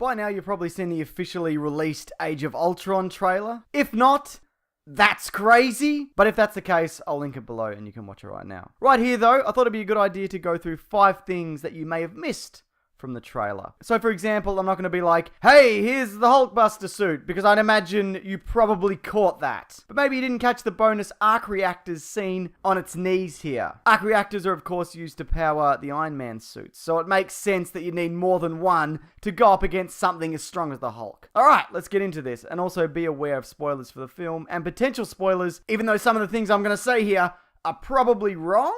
By now you've probably seen the officially released Age of Ultron trailer. If not, that's crazy. But if that's the case, I'll link it below and you can watch it right now. Right here though, I thought it'd be a good idea to go through 5 things that you may have missed from the trailer. So for example, I'm not going to be like, hey, here's the Hulkbuster suit, because I'd imagine you probably caught that. But maybe you didn't catch the bonus arc reactors seen on its knees here. Arc reactors are of course used to power the Iron Man suits, so it makes sense that you need more than one to go up against something as strong as the Hulk. Alright, let's get into this, and also be aware of spoilers for the film, and potential spoilers, even though some of the things I'm going to say here are probably wrong.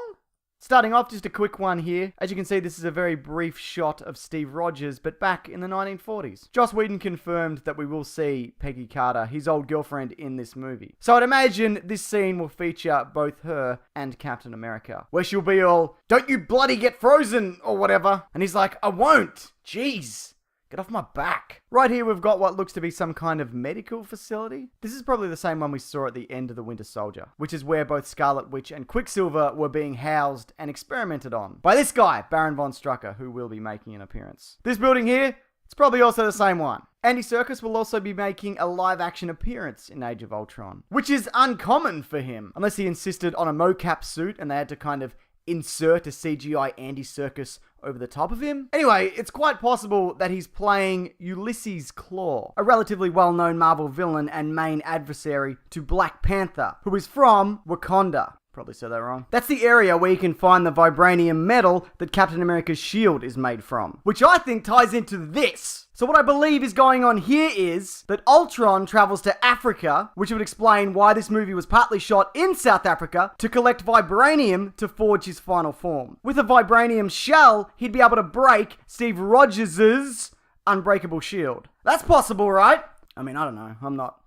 Starting off, just a quick one here. As you can see, this is a very brief shot of Steve Rogers, but back in the 1940s. Joss Whedon confirmed that we will see Peggy Carter, his old girlfriend, in this movie. So I'd imagine this scene will feature both her and Captain America, where she'll be all, "Don't you bloody get frozen," or whatever. And he's like, "I won't. Jeez. Get off my back." Right here, we've got what looks to be some kind of medical facility. This is probably the same one we saw at the end of The Winter Soldier, which is where both Scarlet Witch and Quicksilver were being housed and experimented on by this guy, Baron von Strucker, who will be making an appearance. This building here, it's probably also the same one. Andy Serkis will also be making a live-action appearance in Age of Ultron, which is uncommon for him, unless he insisted on a mocap suit and they had to kind of insert a CGI Andy Serkis over the top of him. Anyway, it's quite possible that he's playing Ulysses Klaue, a relatively well-known Marvel villain and main adversary to Black Panther, who is from Wakanda. Probably said that wrong. That's the area where you can find the vibranium metal that Captain America's shield is made from, which I think ties into this. So what I believe is going on here is that Ultron travels to Africa, which would explain why this movie was partly shot in South Africa, to collect vibranium to forge his final form. With a vibranium shell, he'd be able to break Steve Rogers' unbreakable shield. That's possible, right? I mean, I don't know. I'm not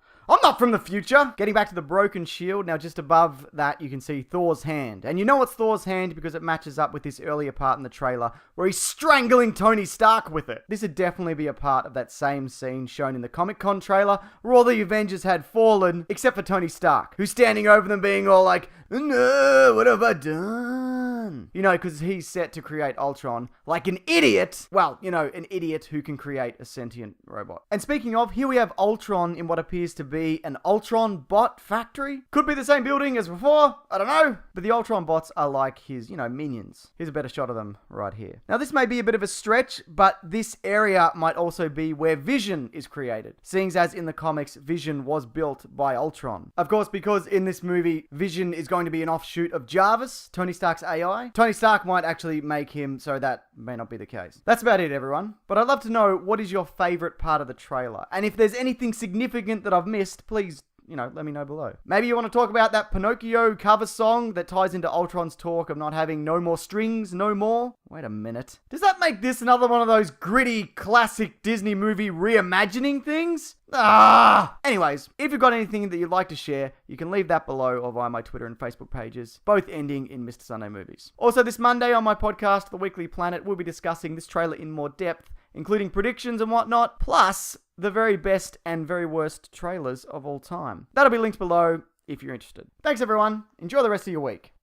from the future. Getting back to the broken shield, now just above that you can see Thor's hand. And you know it's Thor's hand because it matches up with this earlier part in the trailer where he's strangling Tony Stark with it. This would definitely be a part of that same scene shown in the Comic-Con trailer where all the Avengers had fallen, except for Tony Stark, who's standing over them being all like, "No, what have I done?" You know, because he's set to create Ultron like an idiot. Well, you know, an idiot who can create a sentient robot. And speaking of, here we have Ultron in what appears to be an Ultron bot factory. Could be the same building as before, I don't know. But the Ultron bots are like his, you know, minions. Here's a better shot of them right here. Now this may be a bit of a stretch, but this area might also be where Vision is created. Seeing as in the comics, Vision was built by Ultron. Of course, because in this movie, Vision is going to be an offshoot of Jarvis, Tony Stark's AI. Tony Stark might actually make him, so that may not be the case. That's about it, everyone. But I'd love to know, what is your favorite part of the trailer? And if there's anything significant that I've missed, please, you know, let me know below. Maybe you want to talk about that Pinocchio cover song that ties into Ultron's talk of not having no more strings, no more? Wait a minute. Does that make this another one of those gritty, classic Disney movie reimagining things? Anyways, if you've got anything that you'd like to share, you can leave that below or via my Twitter and Facebook pages, both ending in Mr. Sunday Movies. Also, this Monday on my podcast, The Weekly Planet, we'll be discussing this trailer in more depth, including predictions and whatnot, plus the very best and very worst trailers of all time. That'll be linked below if you're interested. Thanks everyone. Enjoy the rest of your week.